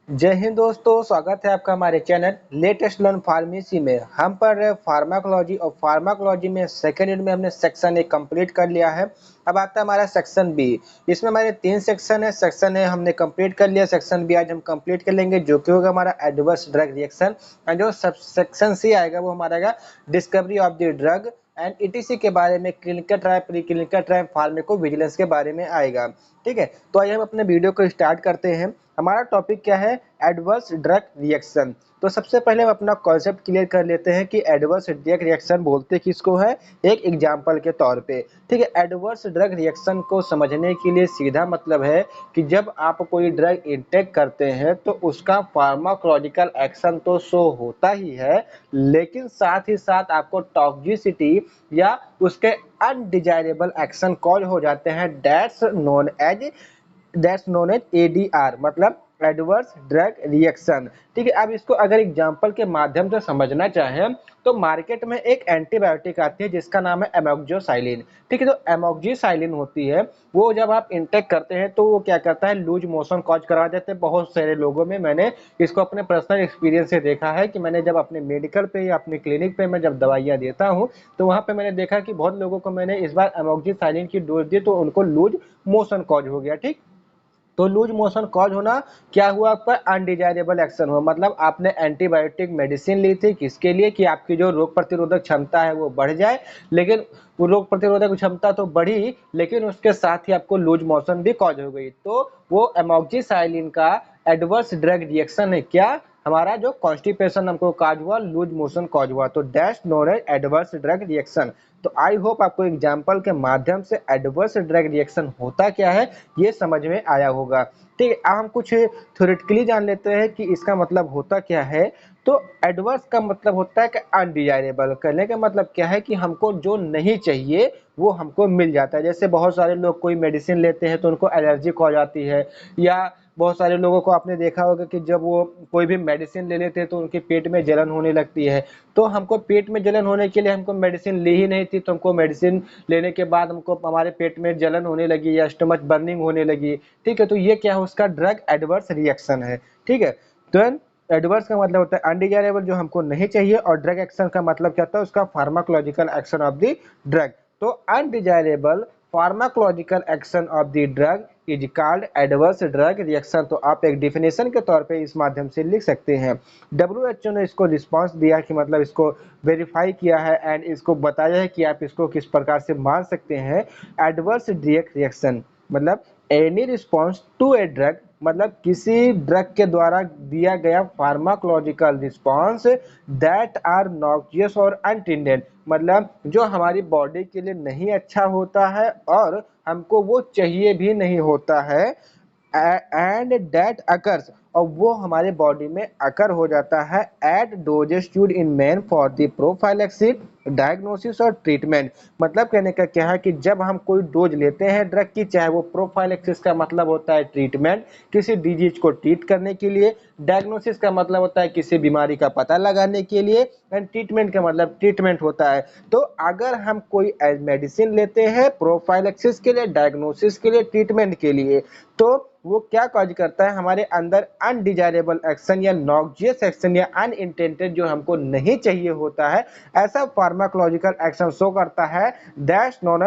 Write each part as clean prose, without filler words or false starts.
जय हिंद दोस्तों, स्वागत है आपका हमारे चैनल लेटेस्ट लर्न फार्मेसी में। हम पढ़ रहे फार्माकोलॉजी और फार्माकोलॉजी में सेकेंड ईयर में हमने सेक्शन ए कंप्लीट कर लिया है। अब आता है हमारा सेक्शन बी। इसमें हमारे 3 सेक्शन है। सेक्शन ए हमने कंप्लीट कर लिया, सेक्शन बी आज हम कंप्लीट कर लेंगे जो कि होगा हमारा एडवर्स ड्रग रिएक्शन। एंड जो सब सेक्शन सी आएगा वो हमारा discovery of the drug and etc के बारे में, clinical trial, pre clinical trial, pharmacovigilance के बारे में आएगा। ठीक है, तो आइए हम अपने वीडियो को स्टार्ट करते हैं। हमारा टॉपिक क्या है? Adverse drug reaction. तो सबसे पहले हम अपना कॉन्सेप्ट क्लियर कर लेते हैं कि एडवर्स ड्रग रिएक्शन बोलते किसको है, एक एग्जांपल के तौर पे। ठीक है, एडवर्स ड्रग रिएक्शन को समझने के लिए सीधा मतलब है कि जब आप कोई ड्रग इंटेक करते हैं तो उसका फार्माकोलॉजिकल एक्शन तो शो होता ही है, लेकिन साथ ही साथ आपको टॉक्सिसिटी या उसके अनडिजायरेबल एक्शन कॉज हो जाते हैं। दैट्स नोन एज एडीआर, मतलब एडवर्स ड्रग रिएक्शन। ठीक है, अब इसको अगर एग्जांपल के माध्यम से समझना चाहें तो मार्केट में एक एंटीबायोटिक आती है जिसका नाम है एमोक्सिसिलिन। ठीक है, तो एमोक्सिसिलिन होती है, वो जब आप इंटेक करते हैं तो वो क्या करता है, लूज मोशन कॉज करा देते हैं बहुत सारे लोगों में। मैंने इसको अपने पर्सनल एक्सपीरियंस से देखा है कि मैंने जब अपने मेडिकल पे या अपने क्लिनिक पे मैं जब दवाइयाँ देता हूँ तो वहाँ पे मैंने देखा कि बहुत लोगों को मैंने इस बार एमोक्सिसिलिन की डोज दी तो उनको लूज मोशन कॉज हो गया। ठीक, तो लूज मोशन कॉज होना क्या हुआ, आपका अनडिजायरेबल एक्शन हुआ। मतलब आपने एंटीबायोटिक मेडिसिन ली थी किसके लिए, कि आपकी जो रोग प्रतिरोधक क्षमता है वो बढ़ जाए, लेकिन वो रोग प्रतिरोधक क्षमता तो बढ़ी लेकिन उसके साथ ही आपको लूज मोशन भी कॉज हो गई। तो वो एमोक्सिसिलिन का एडवर्स ड्रग रिएक्शन है क्या, हमारा जो कॉन्स्टिपेशन हमको कॉज हुआ, लूज मोशन कॉज हुआ, तो डैश नोन है एडवर्स ड्रग रिएक्शन। तो आई होप आपको एग्जाम्पल के माध्यम से एडवर्स ड्रग रिएक्शन होता क्या है ये समझ में आया होगा। ठीक है, अब हम कुछ थ्योरेटिकली जान लेते हैं कि इसका मतलब होता क्या है। तो एडवर्स का मतलब होता है कि अनडिजायरेबल। कहने का मतलब क्या है कि हमको जो नहीं चाहिए वो हमको मिल जाता है। जैसे बहुत सारे लोग कोई मेडिसिन लेते हैं तो उनको एलर्जी हो जाती है, या बहुत सारे लोगों को आपने देखा होगा कि जब वो कोई भी मेडिसिन ले लेते हैं तो उनके पेट में जलन होने लगती है। तो हमको पेट में जलन होने के लिए हमको मेडिसिन ली ही नहीं थी, तो हमको मेडिसिन लेने के बाद हमको हमारे पेट में जलन होने लगी या स्टमक बर्निंग होने लगी। ठीक है, तो ये क्या है, उसका ड्रग एडवर्स रिएक्शन है। ठीक है, तो एडवर्स का मतलब होता है अनडिजायरेबल, जो हमको नहीं चाहिए, और ड्रग एक्शन का मतलब क्या होता है, उसका pharmacological action of the drug. तो undesirable pharmacological action of the drug is called adverse drug reaction. तो आप एक डिफिनेशन के तौर पे इस माध्यम से लिख सकते हैं। WHO ने इसको रिस्पांस दिया कि मतलब इसको वेरीफाई किया है एंड इसको बताया है कि आप इसको किस प्रकार से मान सकते हैं। एडवर्स ड्रग रिएक्शन मतलब any response to a drug, मतलब किसी ड्रग के द्वारा दिया गया pharmacological response that are noxious और अनइंटेंडेड, मतलब जो हमारी बॉडी के लिए नहीं अच्छा होता है और हमको वो चाहिए भी नहीं होता है, एंड दैट अकर्स, और वो हमारे बॉडी में अकर हो जाता है at doses used in man for the prophylaxis, diagnosis और ट्रीटमेंट। मतलब कहने का क्या है कि जब हम कोई डोज लेते हैं ड्रग की, चाहे वो प्रोफाइलैक्सिस का मतलब होता है ट्रीटमेंट, किसी डिजीज को ट्रीट करने के लिए, डायग्नोसिस का मतलब होता है किसी बीमारी का पता लगाने के लिए, एंड ट्रीटमेंट का मतलब ट्रीटमेंट होता है। तो अगर हम कोई मेडिसिन लेते हैं प्रोफाइलैक्सिस के लिए, डायग्नोसिस के लिए, ट्रीटमेंट के लिए, तो वो क्या कॉज करता है, हमारे अंदर अनडिजायरेबल एक्शन या नॉक्सियस एक्शन या अनइंटेंडेड जो हमको नहीं चाहिए होता है, ऐसा फार्माकोलॉजिकल एक्शन शो करता है। That's known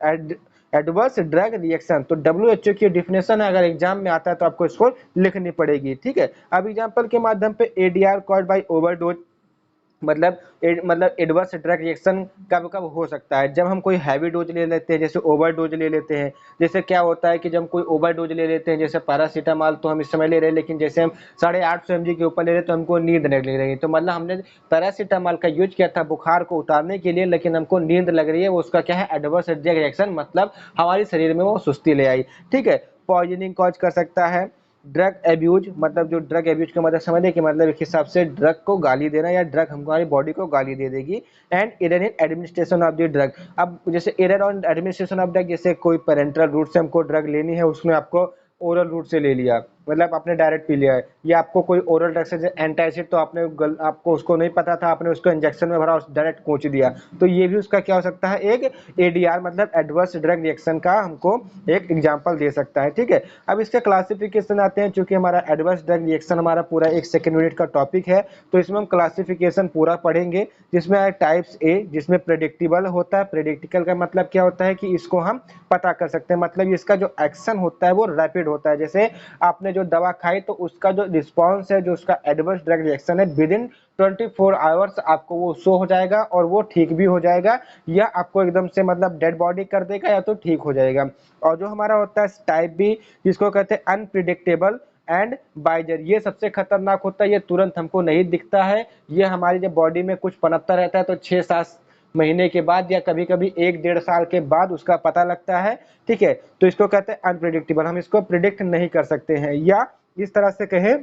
as adverse drug reaction. तो WHO की डिफिनेशन है, अगर एग्जाम में आता है तो आपको इसको लिखनी पड़ेगी। ठीक है, अब एग्जांपल के माध्यम पे एडीआर कॉज्ड बाय ओवरडोज, मतलब एडवर्स ड्रग रिएक्शन कब कब हो सकता है, जब हम कोई हैवी डोज ले लेते हैं, जैसे ओवरडोज ले लेते हैं। जैसे क्या होता है कि जब हम कोई ओवरडोज ले लेते हैं, जैसे पैरासीटामॉल तो हम इस समय ले रहे हैं, लेकिन जैसे हम 850 mg के ऊपर ले रहे हैं तो हमको नींद नहीं लग रही, तो मतलब हमने पैरासीटामॉल का यूज किया था बुखार को उतारने के लिए, लेकिन हमको नींद लग रही है, वो उसका क्या है, एडवर्स ड्रग रिएक्शन, मतलब हमारे शरीर में वो सुस्ती ले आई। ठीक है, पॉइजनिंग कॉज कर सकता है। ड्रग एब्यूज, मतलब जो ड्रग एब्यूज का मतलब समझे कि मतलब एक हिसाब से ड्रग को गाली देना या ड्रग हमारी बॉडी को गाली दे देगी। And error in administration of the drug, अब जैसे error on administration of drug, जैसे कोई पेरेंटल रूट से हमको ड्रग लेनी है, उसमें आपको ओरल रूट से ले लिया, मतलब आपने डायरेक्ट पी लिया है, या आपको कोई ओरल ड्रग से एंटासिड, तो आपको उसको नहीं पता था, आपने उसको इंजेक्शन में भरा और डायरेक्ट कोच दिया, तो ये भी उसका क्या हो सकता है, एक एडीआर मतलब एडवर्स ड्रग रिएक्शन का हमको एक एग्जांपल दे सकता है। ठीक है, अब इसके क्लासिफिकेशन आते हैं। चूंकि हमारा एडवर्स ड्रग रिएक्शन हमारा पूरा एक सेकंड यूनिट का टॉपिक है, तो इसमें हम क्लासिफिकेशन पूरा पढ़ेंगे, जिसमें टाइप्स ए, जिसमें प्रेडिक्टेबल होता है। प्रेडिक्टिबल का मतलब क्या होता है कि इसको हम पता कर सकते हैं, मतलब इसका जो एक्शन होता है वो रैपिड होता है। जैसे आपने जो दवा खाई तो उसका जो रिस्पॉन्स है, जो उसका एडवर्स ड्रग रिएक्शन है, विद इन 24 आवर्स आपको वो शो हो जाएगा और वो ठीक भी हो जाएगा, या आपको एकदम से मतलब डेड बॉडी कर देगा, या तो ठीक हो जाएगा। और जो हमारा होता है टाइप बी, जिसको कहते हैं अनप्रिडिक्टेबल एंड बाइजर, ये सबसे खतरनाक होता है। ये तुरंत हमको नहीं दिखता है, ये हमारी जब बॉडी में कुछ पनपता रहता है तो 6-7 महीने के बाद या कभी कभी 1-1.5 साल के बाद उसका पता लगता है। ठीक है, तो इसको कहते हैं अनप्रिडिक्टेबल, हम इसको प्रिडिक्ट नहीं कर सकते हैं। या इस तरह से कहें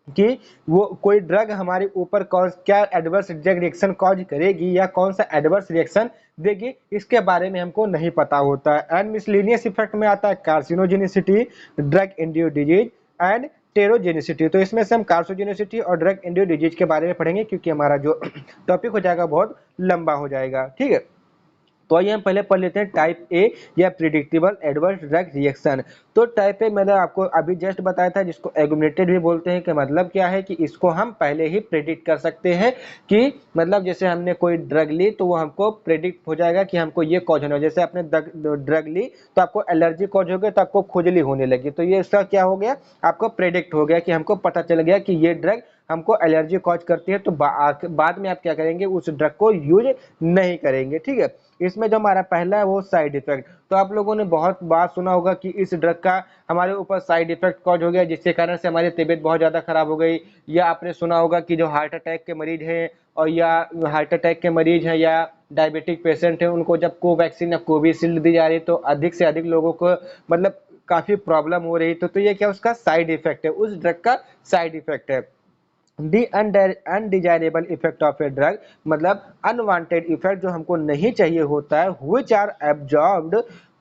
कि वो कोई ड्रग हमारे ऊपर क्या एडवर्स ड्रग रिएक्शन कॉज करेगी या कौन सा एडवर्स रिएक्शन देगी, इसके बारे में हमको नहीं पता होता है। एंड मिसलेनियस इफेक्ट में आता है कार्सिनोजेनिसिटी, ड्रग इंड्यूस्ड डिजीज एंड टेरोजेनिसिटी। तो इसमें से हम कार्सिनोजेनिसिटी और ड्रग इंड्यूस्ड डिजीज के बारे में पढ़ेंगे, क्योंकि हमारा जो टॉपिक हो जाएगा बहुत लंबा हो जाएगा। ठीक है, तो आइए हम पहले पढ़ लेते हैं टाइप ए या प्रिडिक्टेबल एडवर्स ड्रग रिएक्शन। तो टाइप ए मैंने आपको अभी जस्ट बताया था, जिसको एगुमेटेड भी बोलते हैं, कि मतलब क्या है कि इसको हम पहले ही प्रेडिक्ट कर सकते हैं, कि मतलब जैसे हमने कोई ड्रग ली तो वो हमको प्रेडिक्ट हो जाएगा कि हमको ये कॉज होना है। जैसे आपने ड्रग ली तो आपको एलर्जी कॉज हो गया, तो आपको खुजली होने लगी, तो ये इसका क्या हो गया, आपको प्रेडिक्ट हो गया कि हमको पता चल गया कि ये ड्रग हमको एलर्जी कॉज करती है, तो बाद में आप क्या करेंगे, उस ड्रग को यूज नहीं करेंगे। ठीक है, इसमें जो हमारा पहला है वो साइड इफेक्ट। तो आप लोगों ने बहुत बार सुना होगा कि इस ड्रग का हमारे ऊपर साइड इफेक्ट कॉज हो गया, जिसके कारण से हमारी तबीयत बहुत ज़्यादा खराब हो गई। या आपने सुना होगा कि जो हार्ट अटैक के मरीज हैं, और या हार्ट अटैक के मरीज हैं या डायबिटिक पेशेंट हैं, उनको जब कोवैक्सीन या कोविशील्ड दी जा रही है तो अधिक से अधिक लोगों को मतलब काफ़ी प्रॉब्लम हो रही। तो ये क्या उसका साइड इफेक्ट है, उस ड्रग का साइड इफेक्ट है। The undesirable effect of a drug, मतलब अनवांटेड इफेक्ट जो हमको नहीं चाहिए होता है, which are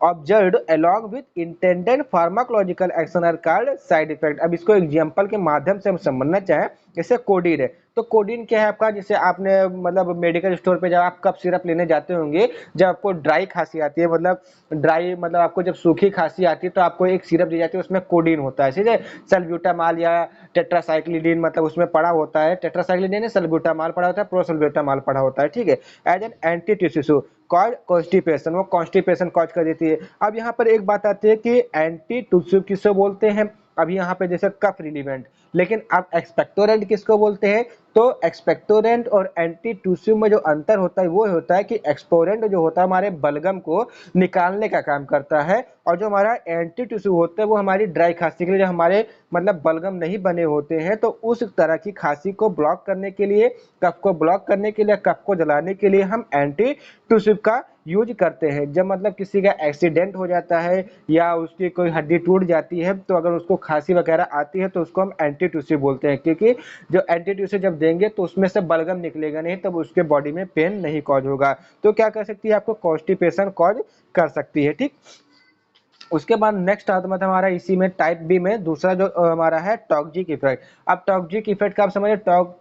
observed along with intended pharmacological action are called side effect. अब इसको एग्जांपल के माध्यम से हम समझना चाहें, जैसे कोडीन है, तो कोडीन क्या है आपका, जैसे आपने मतलब मेडिकल स्टोर पे जब आप कफ सिरप लेने जाते होंगे, जब आपको ड्राई खांसी आती है, मतलब ड्राई मतलब आपको जब सूखी खांसी आती है तो आपको एक सिरप दी जाती है, उसमें कोडीन होता है, ठीक है, सल्ब्यूटामाल या टेट्रासाइक्लिडीन मतलब उसमें पड़ा होता है, टेट्रासाइक्लिडीन सल्ब्यूटामाल पड़ा होता है, प्रोसल्ब्यूटामाल पड़ा होता है। ठीक है, as an antitussive cause constipation, वो कॉन्स्टिपेशन कॉज कर देती है। अब यहाँ पर एक बात आती है कि एंटी टूसिव किसको बोलते हैं, अब यहाँ पे जैसे कफ रिलीवेंट, लेकिन अब एक्सपेक्टोरेंट किसको बोलते हैं, तो एक्सपेक्टोरेंट और एंटी टूसिव में जो अंतर होता है वो होता है कि एक्सपोरेंट जो होता है हमारे बलगम को निकालने का काम करता है, और जो हमारा एंटी टूसिव होता है वो हमारी ड्राई खांसी के लिए, जो हमारे मतलब बलगम नहीं बने होते हैं, तो उस तरह की खांसी को ब्लॉक करने के लिए, कफ को ब्लॉक करने के लिए, कफ को जलाने के लिए हम एंटी टूसिव का यूज करते हैं। जब मतलब किसी का एक्सीडेंट हो जाता है या उसकी कोई हड्डी टूट जाती है, तो अगर उसको खांसी वगैरह आती है तो उसको हम एंटी टूसिव बोलते हैं, क्योंकि जो एंटी टूसिव जब देंगे तो उसमें से बलगम निकलेगा नहीं, तब उसके बॉडी में पेन नहीं कॉज होगा। तो क्या कर सकती है, आपको कॉन्स्टिपेशन कॉज कर सकती है। ठीक, उसके बाद नेक्स्ट आता है हमारा इसी में टाइप बी में दूसरा जो हमारा है टॉक्सिक इफेक्ट। अब टॉक्सिक इफेक्ट का आप समझिए,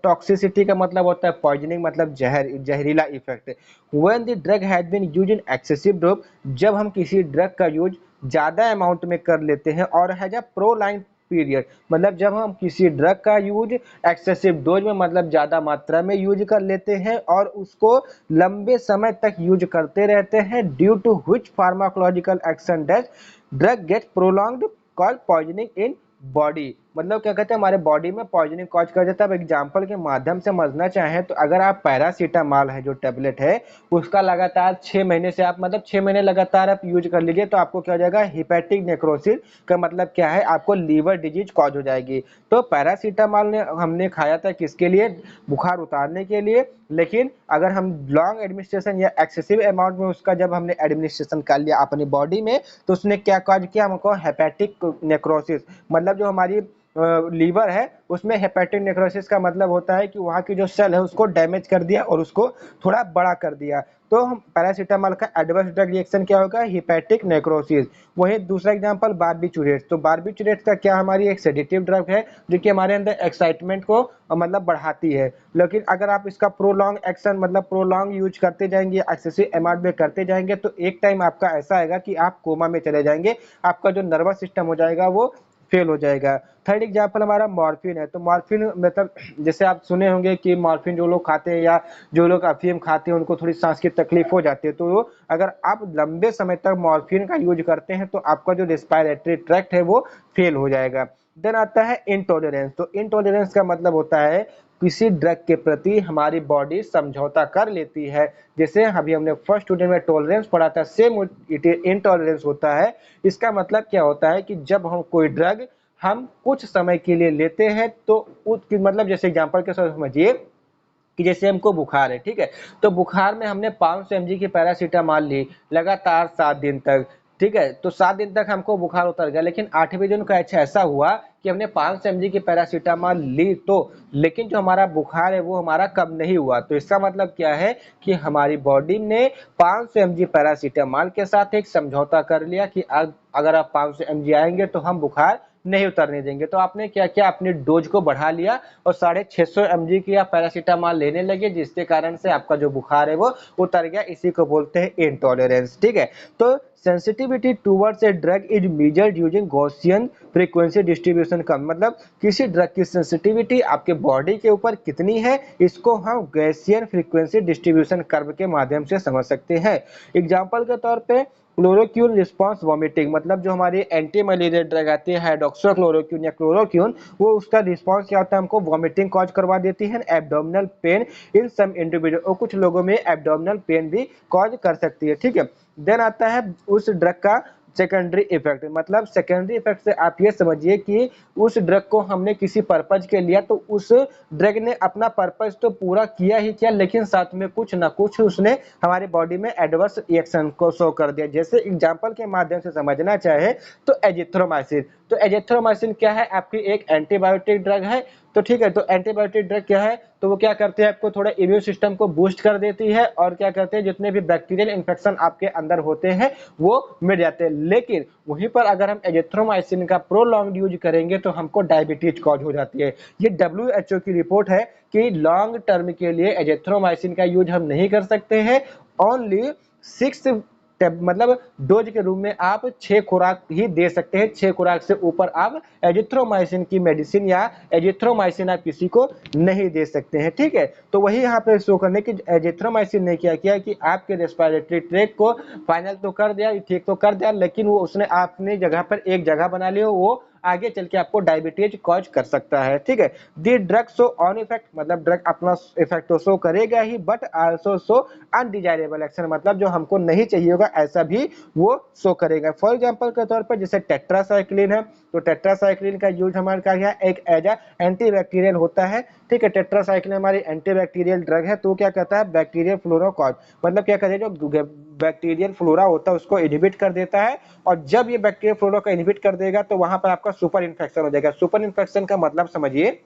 टॉक्सिसिटी का मतलब होता है पॉइजनिंग, मतलब जहरीला effect. When the drug has been used in excessive dose, जब हम किसी ड्रग का यूज ज्यादा अमाउंट में कर लेते हैं, और हैज अ प्रोलाइंग पीरियड, मतलब जब हम किसी ड्रग का यूज एक्सेसिव डोज में मतलब ज्यादा मात्रा में यूज कर लेते हैं और उसको लंबे समय तक यूज करते रहते हैं, due to which pharmacological action that drug get prolonged called poisoning in body, मतलब क्या कहते हैं हमारे बॉडी में पॉइजनिंग कॉज कर देता है। अब एग्जांपल के माध्यम से समझना चाहें तो अगर आप पैरासीटामॉल है जो टेबलेट है, उसका लगातार 6 महीने से आप मतलब 6 महीने लगातार आप यूज कर लीजिए, तो आपको क्या हो जाएगा, हिपैटिक नेक्रोसिस का मतलब क्या है, आपको लीवर डिजीज कॉज हो जाएगी। तो पैरासीटामॉल ने हमने खाया था किसके लिए, बुखार उतारने के लिए, लेकिन अगर हम लॉन्ग एडमिनिस्ट्रेशन या एक्सेसिव अमाउंट में उसका जब हमने एडमिनिस्ट्रेशन कर लिया अपनी बॉडी में, तो उसने क्या कॉज किया, हमको हेपेटिक नेक्रोसिस, मतलब जो हमारी लीवर है उसमें हेपेटिक नेक्रोसिस का मतलब होता है कि वहाँ की जो सेल है उसको डैमेज कर दिया और उसको थोड़ा बड़ा कर दिया। तो पैरासीटामोल का एडवर्स ड्रग रिएक्शन क्या होगा? Hepatic necrosis. वही दूसरा एग्जांपल बारबिटूरेट्स। तो बारबिटूरेट्स का क्या, हमारी एक सेडेटिव ड्रग है जो कि हमारे अंदर एक्साइटमेंट को मतलब बढ़ाती है। लेकिन अगर आप इसका प्रोलॉन्ग एक्शन मतलब प्रोलॉन्ग यूज करते जाएंगे, एक्सेसिव अमाउंट में करते जाएंगे, तो एक टाइम आपका ऐसा आएगा कि आप कोमा में चले जाएंगे, आपका जो नर्वस सिस्टम हो जाएगा वो फेल हो जाएगा। थर्ड एग्जांपल हमारा मॉर्फिन है। तो मॉर्फिन मतलब जैसे आप सुने होंगे कि मॉर्फिन जो लोग खाते हैं या जो लोग अफीम खाते हैं उनको थोड़ी सांस की तकलीफ हो जाती है, तो अगर आप लंबे समय तक मॉर्फिन का यूज करते हैं तो आपका जो रेस्पिरेटरी ट्रैक्ट है वो फेल हो जाएगा। देन आता है इंटॉलरेंस। तो इंटॉलरेंस का मतलब होता है किसी ड्रग के प्रति हमारी बॉडी समझौता कर लेती है। जैसे अभी हमने फर्स्ट स्टूडेंट में टॉलरेंस पढ़ा था, सेम इंटॉलरेंस होता है। इसका मतलब क्या होता है कि जब हम कोई ड्रग हम कुछ समय के लिए लेते हैं तो मतलब जैसे एग्जांपल के साथ समझिए कि जैसे हमको बुखार है, ठीक है, तो बुखार में हमने 500 mg की पैरासीटामॉल ली लगातार 7 दिन तक, ठीक है, तो 7 दिन तक हमको बुखार उतर गया। लेकिन 8वें दिन का ऐसा हुआ कि हमने 500 mg की पैरासीटामॉल ली, तो लेकिन जो हमारा बुखार है वो हमारा कम नहीं हुआ। तो इसका मतलब क्या है कि हमारी बॉडी ने 500 mg पैरासीटामॉल के साथ एक समझौता कर लिया कि अगर आप 500 mg आएंगे तो हम बुखार नहीं उतरने देंगे। तो आपने क्या किया, अपनी डोज को बढ़ा लिया और 650 mg की आप पैरासीटामॉल लेने लगे, जिसके कारण से आपका जो बुखार है वो उतर गया। इसी को बोलते हैं इंटॉलरेंस, ठीक है। तो sensitivity towards a drug is measured using Gaussian frequency distribution का मतलब किसी ड्रग की सेंसिटिविटी आपके बॉडी के ऊपर कितनी है, इसको हम गॉसियन फ्रीक्वेंसी डिस्ट्रीब्यूशन कर्व के माध्यम से समझ सकते हैं। एग्जांपल के तौर पे क्लोरोक्यून रिस्पांस वॉमिटिंग, मतलब जो हमारी एंटी मलेरिया ड्रग आती है हाइड्रोक्सीक्लोरोक्यून या क्लोरोक्यून, वो उसका रिस्पांस क्या होता है, हमको वॉमिटिंग कॉज करवा देती है, abdominal pain in some individual, और कुछ लोगों में एब्डोमिनल पेन भी कॉज कर सकती है, ठीक है। देन आता है उस ड्रग का सेकेंडरी इफेक्ट, मतलब सेकेंडरी इफेक्ट से आप ये समझिए कि उस ड्रग को हमने किसी पर्पज के लिया तो उस ड्रग ने अपना पर्पज तो पूरा किया ही किया, लेकिन साथ में कुछ ना कुछ उसने हमारे बॉडी में एडवर्स रिएक्शन को शो कर दिया। जैसे एग्जांपल के माध्यम से समझना चाहे तो एजिथ्रोमाइसिन। तो एजिथ्रोमाइसिन क्या है, आपकी एक एंटीबायोटिक ड्रग है। तो ठीक है, तो एंटीबायोटिक ड्रग क्या है, तो वो क्या करते हैं, आपको थोड़ा इम्यून सिस्टम को बूस्ट कर देती है और क्या करते हैं, जितने भी बैक्टीरियल इन्फेक्शन आपके अंदर होते हैं वो मिट जाते हैं। लेकिन वहीं पर अगर हम एजिथ्रोमाइसिन का प्रोलॉन्ग यूज करेंगे तो हमको डायबिटीज कॉज हो जाती है। ये WHO की रिपोर्ट है कि लॉन्ग टर्म के लिए एजिथ्रोमाइसिन का यूज हम नहीं कर सकते हैं। ओनली 6 मतलब डोज के रूप में आप 6 खुराक ही दे सकते हैं। 6 खुराक से ऊपर आप एजिथ्रोमाइसिन की मेडिसिन या एजिथ्रोमाइसिन आप किसी को नहीं दे सकते हैं, ठीक है। तो वही यहाँ पे शो करने की एजिथ्रोमाइसिन ने क्या किया कि आपके रेस्पिरेटरी ट्रैक्ट को फाइनल तो कर दिया, ठीक तो कर दिया, लेकिन वो उसने अपनी जगह पर एक जगह बना लिया, वो आगे चल के आपको डायबिटीज कॉज कर सकता है, ठीक है। The drug show on effect, मतलब ड्रग अपना इफेक्ट तो शो करेगा ही, but also show undesirable action, मतलब जो हमको नहीं चाहिए होगा ऐसा भी वो शो करेगा। फॉर एग्जांपल के तौर पर जैसे टेट्रासाइक्लिन है, तो टेट्रासाइक्लिन का यूज हमारे का क्या एक एज एंटीबैक्टीरियल होता है, ठीक है। टेट्रासाइक्लिन हमारी एंटीबैक्टीरियल ड्रग है, तो क्या कहता है बैक्टीरियल फ्लोरा कॉज, मतलब क्या कहते हैं जो बैक्टीरियल फ्लोरा होता है उसको इनहिबिट कर देता है, और जब ये बैक्टीरियल फ्लोरा को इनहिबिट कर देगा तो वहां पर आपका सुपर इन्फेक्शन हो जाएगा। सुपर इन्फेक्शन का मतलब समझिए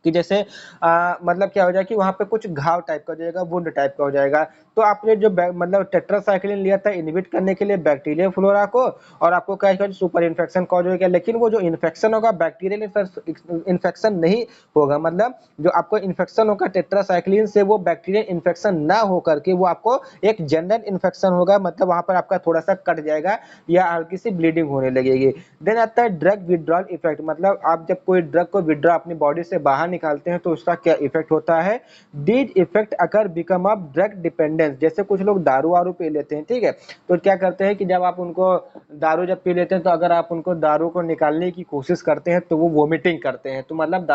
कि जैसे मतलब क्या हो जाएगा कि वहां पे कुछ घाव टाइप का हो जाएगा, वुंड टाइप का हो जाएगा। तो आपने जो मतलब टेट्रासाइक्लिन लिया था इनहिबिट करने के लिए बैक्टीरियल फ्लोरा को, और आपको क्या है सुपर इन्फेक्शन कॉज हो गया, लेकिन वो जो इन्फेक्शन होगा बैक्टीरियल इन्फेक्शन नहीं होगा, मतलब जो आपको इन्फेक्शन होगा टेट्रासाइक्लिन से वो बैक्टीरियल इन्फेक्शन ना हो करके वो आपको एक जनरल इन्फेक्शन होगा, मतलब वहां पर आपका थोड़ा सा कट जाएगा या हल्की सी ब्लीडिंग होने लगेगी। देन आता है ड्रग विड्रॉल इफेक्ट, मतलब आप जब कोई ड्रग को विड्रॉ अपनी बॉडी से बाहर निकालते हैं तो उसका क्या इफेक्ट होता है। The effect occur become a drug dependence, जैसे कुछ लोग दारू वारू पी लेते हैं, ठीक है, तो क्या करते हैं कि जब आप उनको दारू जब पी लेते हैं तो अगर आप उनको दारू को निकालने की कोशिश करते हैं तो वो वोमिटिंग करते हैं। तो मतलब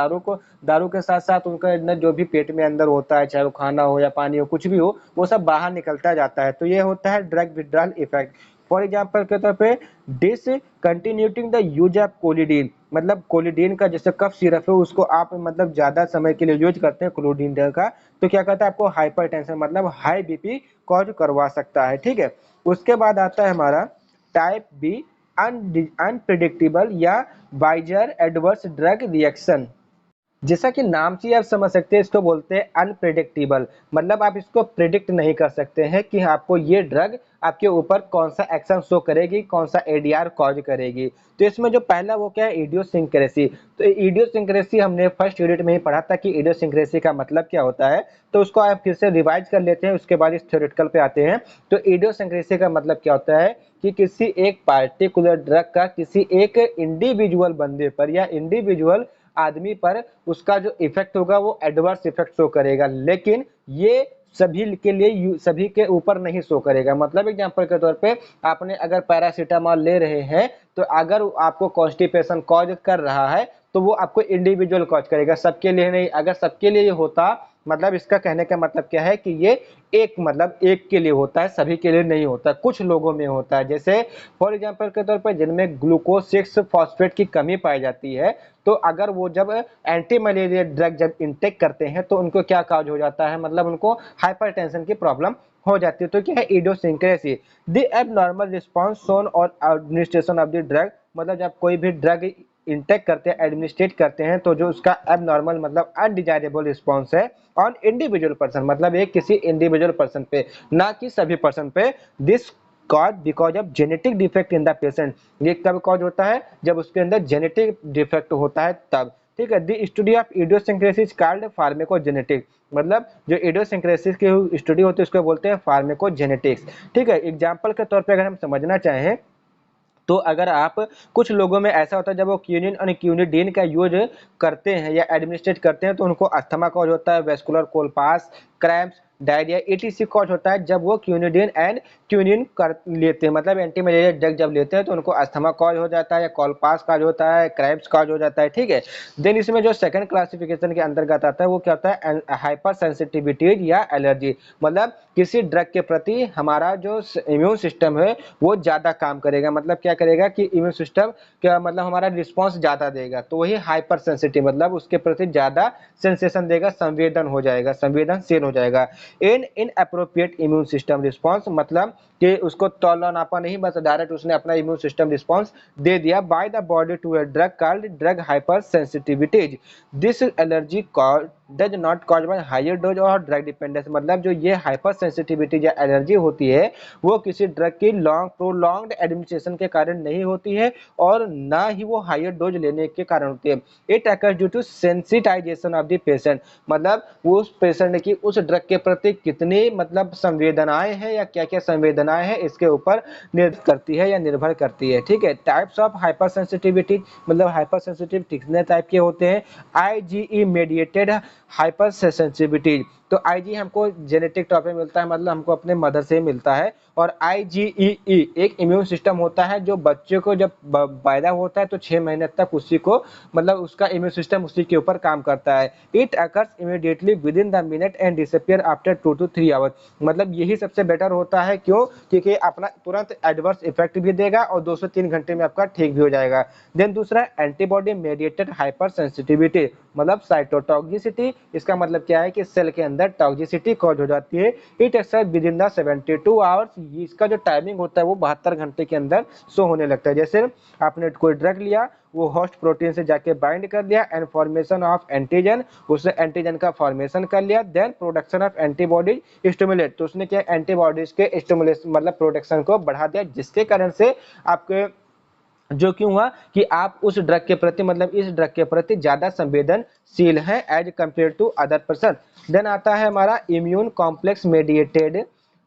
दारू के साथ साथ उनका अंदर जो भी पेट में अंदर होता है, चाहे वो खाना हो या पानी हो कुछ भी हो, वो सब बाहर निकलता जाता है। तो ये होता है drug withdrawal effect. For example के तौर पे डिसकंटिन्यूटिंग द यूज ऑफ कोलिडीन, मतलब कोलिडीन का जैसे कफ सिरप है उसको आप मतलब ज्यादा समय के लिए यूज करते हैं कोलिडीन का, तो क्या कहता है आपको हाइपरटेंशन मतलब हाई बीपी कॉज करवा सकता है, ठीक है। उसके बाद आता है हमारा टाइप बी अनप्रिडिक्टेबल या बाइजर एडवर्स ड्रग रिएक्शन। जैसा कि नाम से आप समझ सकते हैं, इसको बोलते हैं अनप्रिडिक्टेबल, मतलब आप इसको प्रिडिक्ट नहीं कर सकते हैं कि आपको ये ड्रग आपके ऊपर कौन सा एक्शन शो करेगी, कौन सा एडीआर कॉज करेगी। तो इसमें जो पहला वो क्या है, इडियोसिंक्रेसी। तो इडियोसिंक्रेसी हमने फर्स्ट यूनिट में ही पढ़ा था कि इडियोसिंक्रेसी का मतलब क्या होता है, तो उसको आप फिर से रिवाइज कर लेते हैं, उसके बाद इस थ्योरेटिकल पे आते हैं। तो इडियोसिंक्रेसी का मतलब क्या होता है कि किसी एक पार्टिकुलर ड्रग का किसी एक इंडिविजुअल बंदे पर या इंडिविजुअल आदमी पर उसका जो इफेक्ट होगा वो एडवर्स इफेक्ट शो करेगा, लेकिन ये सभी के लिए सभी के ऊपर नहीं शो करेगा। मतलब एग्जांपल के तौर पे आपने अगर पैरासीटामोल ले रहे हैं, तो अगर आपको कॉन्स्टिपेशन कॉज कर रहा है तो वो आपको इंडिविजुअल कॉज करेगा, सबके लिए नहीं। अगर सबके लिए होता, मतलब इसका कहने का मतलब क्या है कि ये एक मतलब एक के लिए होता है, सभी के लिए नहीं होता, कुछ लोगों में होता है। जैसे फॉर एग्जांपल के तौर पर जिनमें ग्लूकोज 6 फॉस्फेट की कमी पाई जाती है, तो अगर वो जब एंटी मलेरिया ड्रग जब इंटेक करते हैं तो उनको क्या काज हो जाता है, मतलब उनको हाइपरटेंशन की प्रॉब्लम हो जाती है। तो क्या है idiosyncrasy, the abnormal response shown और एडमिनिस्ट्रेशन ऑफ द ड्रग, मतलब जब कोई भी ड्रग इंटेक करते हैं, एडमिनिस्ट्रेट करते हैं, तो जो उसका एबनॉर्मल मतलब अनडिजायरेबल रिस्पांस है ऑन इंडिविजुअल पर्सन, मतलब एक किसी इंडिविजुअल पर्सन पे, ना कि सभी पर्सन पे। This cause because of genetic defect in the patient. ये कब कॉज होता है, जब उसके अंदर जेनेटिक डिफेक्ट होता है तब। ठीक है, the study of इडियोसिंक्रेसीज called pharmacogenetics, मतलब जो इडियोसिंक्रेसीज की स्टडी होती है उसको बोलते हैं फार्माकोजेनेटिक्स। ठीक है, एग्जांपल के तौर पे अगर हम समझना चाहें, तो अगर आप कुछ लोगों में ऐसा होता है जब वो क्यूनिन और क्यूनिडीन का यूज करते हैं या एडमिनिस्ट्रेट करते हैं तो उनको अस्थमा कॉज होता है, vascular collapse, cramps, diarrhoea ETC cause होता है जब वो क्यूनिडीन एंड क्यूनिन कर लेते हैं, मतलब एंटी मलेरिया ड्रग जब लेते हैं तो उनको अस्थमा कॉज हो जाता है या कोलपास कॉज होता है, क्रैम्प्स कॉज हो जाता है। ठीक है, देन इसमें जो सेकंड क्लासिफिकेशन के अंतर्गत आता है वो क्या होता है, हाइपर सेंसिटिविटी या एलर्जी, मतलब किसी ड्रग के प्रति हमारा जो इम्यून सिस्टम है वो ज्यादा काम करेगा। मतलब क्या करेगा कि इम्यून सिस्टम क्या, मतलब हमारा रिस्पांस ज्यादा देगा, तो वही हाइपर सेंसिटिव, मतलब उसके प्रति ज्यादा सेंसेशन देगा, संवेदन हो जाएगा, संवेदनशील हो जाएगा। In appropriate immune system response, मतलब कि उसको तौला नापा नहीं, बस डायरेक्ट उसने अपना इम्यून सिस्टम रिस्पांस दे दिया by the body to a drug called drug hypersensitivity. This allergy does not cause by higher dose और ड्रग डिपेंडेंस, मतलब जो ये हाइपर सेंसिटिविटी या एलर्जी होती है वो किसी ड्रग की लॉन्ग प्रोलॉन्ग्ड एडमिनिस्ट्रेशन के कारण नहीं होती है और ना ही वो हायर डोज लेने के कारण होती है। It occurs due to sensitisation of the patient, मतलब वो उस पेशेंट की उस ड्रग के प्रति कितनी मतलब संवेदनाएं हैं या क्या क्या संवेदनाएं हैं इसके ऊपर निर्भर करती है या निर्भर करती है। ठीक है, टाइप्स ऑफ हाइपर सेंसिटिविटी, मतलब हाइपर सेंसिटिव कितने टाइप के होते हैं, आईजीई मेडिएटेड हाइपर सेंसिटिविटी। तो आईजी हमको जेनेटिक तौर पे मिलता है, मतलब हमको अपने मदर से मिलता है, और आईजीईई एक इम्यून सिस्टम होता है जो बच्चे को जब पैदा होता है तो 6 महीने तक उसी को, मतलब उसका इम्यून सिस्टम उसी के ऊपर काम करता है। It occurs immediately with in the minute and disappear after 2 to 3 hours, मतलब यही सबसे बेटर होता है, क्यों, क्योंकि अपना तुरंत एडवर्स इफेक्ट भी देगा और 2 से 3 घंटे में आपका ठीक भी हो जाएगा। देन दूसरा एंटीबॉडी मेडिएटेड हाइपर सेंसिटिविटी, मतलब साइटोटॉक्सिसिटी, इसका मतलब क्या है कि सेल के अंदर टॉक्सिसिटी कॉज हो जाती है। It occurs within the 72 hours, इसका जो टाइमिंग होता है वो 72 घंटे के अंदर शो होने लगता है। जैसे आपने कोई ड्रग लिया, वो होस्ट प्रोटीन से जाके बाइंड कर लिया एंड फॉर्मेशन ऑफ एंटीजन, उसने एंटीजन का फॉर्मेशन कर लिया, then production of antibody stimulate, तो उसने क्या एंटीबॉडीज के स्टिमुलेशन मतलब प्रोडक्शन को बढ़ा दिया, जिसके कारण से आपके जो क्यों हुआ कि आप उस ड्रग के प्रति, मतलब इस ड्रग के प्रति ज्यादा संवेदनशील है as compare to other person. Then आता है हमारा immune complex mediated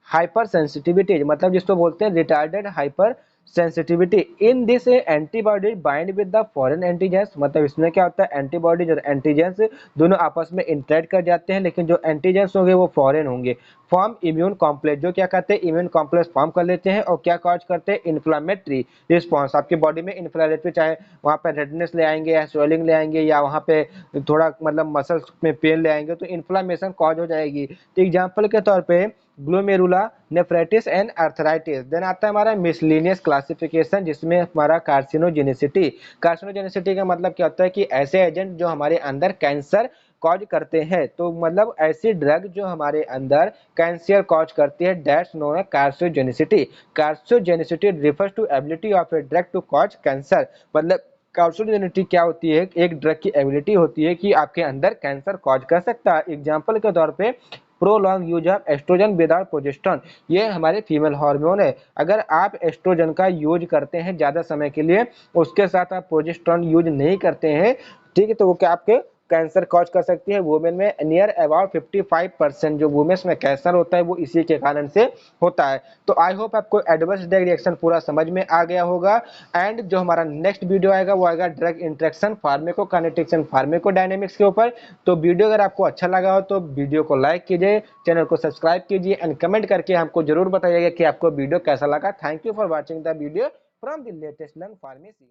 hypersensitivity, मतलब जिसको बोलते हैं retarded hypersensitivity. In this antibody bind with the foreign antigens, मतलब इसमें क्या होता है एंटीबॉडीज और एंटीजेंस दोनों आपस में इंटरेक्ट कर जाते हैं, लेकिन जो एंटीजेंस होंगे वो फॉरेन होंगे। फॉर्म इम्यून कॉम्प्लेक्स, जो क्या करते हैं इम्यून कॉम्प्लेक्स फॉर्म कर लेते हैं और क्या कॉज करते हैं इन्फ्लामेटरी रिस्पॉन्स, आपकी बॉडी में इन्फ्लामेटरी, चाहे वहाँ पे रेडनेस ले आएंगे या स्वेलिंग ले आएंगे या वहाँ पे थोड़ा मतलब मसल्स में पेन ले आएंगे, तो इन्फ्लामेशन कॉज हो जाएगी। तो एग्जाम्पल के तौर पे glomeruli nephritis and arthritis. Then आता है हमारा मिसलिनियस क्लासिफिकेशन, जिसमें हमारा कार्सिनोजेनिसिटी। कार्सिनोजेनिसिटी का मतलब क्या होता है कि ऐसे एजेंट जो हमारे अंदर कैंसर कॉज करते हैं। तो मतलब ऐसी ड्रग जो हमारे अंदर कैंसर कॉज करती है, that's known as carcinogenicity. Carcinogenicity refers to ability of a drug to cause cancer. मतलब कार्सिनोजेनिसिटी क्या होती है? एक ड्रग की एबिलिटी होती है कि आपके अंदर कैंसर कॉज कर सकता है। एग्जाम्पल के तौर पे prolong use of oestrogen without progesterone, ये हमारे फीमेल हार्मोन है। अगर आप एस्ट्रोजन का यूज करते हैं ज़्यादा समय के लिए, उसके साथ आप प्रोजेस्टेरोन यूज नहीं करते हैं, ठीक है, तो वो क्या आपके कैंसर कॉज कर सकती है। वुमेन में नियर अबाउट 55% जो वुमेन्स में कैंसर होता है वो इसी के कारण से होता है। तो आई होप आपको एडवर्स ड्रग रिएक्शन पूरा समझ में आ गया होगा। एंड जो हमारा नेक्स्ट वीडियो आएगा वो आएगा ड्रग इंटरेक्शन फार्मेकोकाइनेटिक्स एंड फार्मेकोडायनेमिक्स के ऊपर। तो वीडियो अगर आपको अच्छा लगा हो तो वीडियो को लाइक कीजिए, चैनल को सब्सक्राइब कीजिए एंड कमेंट करके हमको जरूर बताइएगा कि आपको वीडियो कैसा लगा। Thank you for watching the video from the latest learn pharmacy.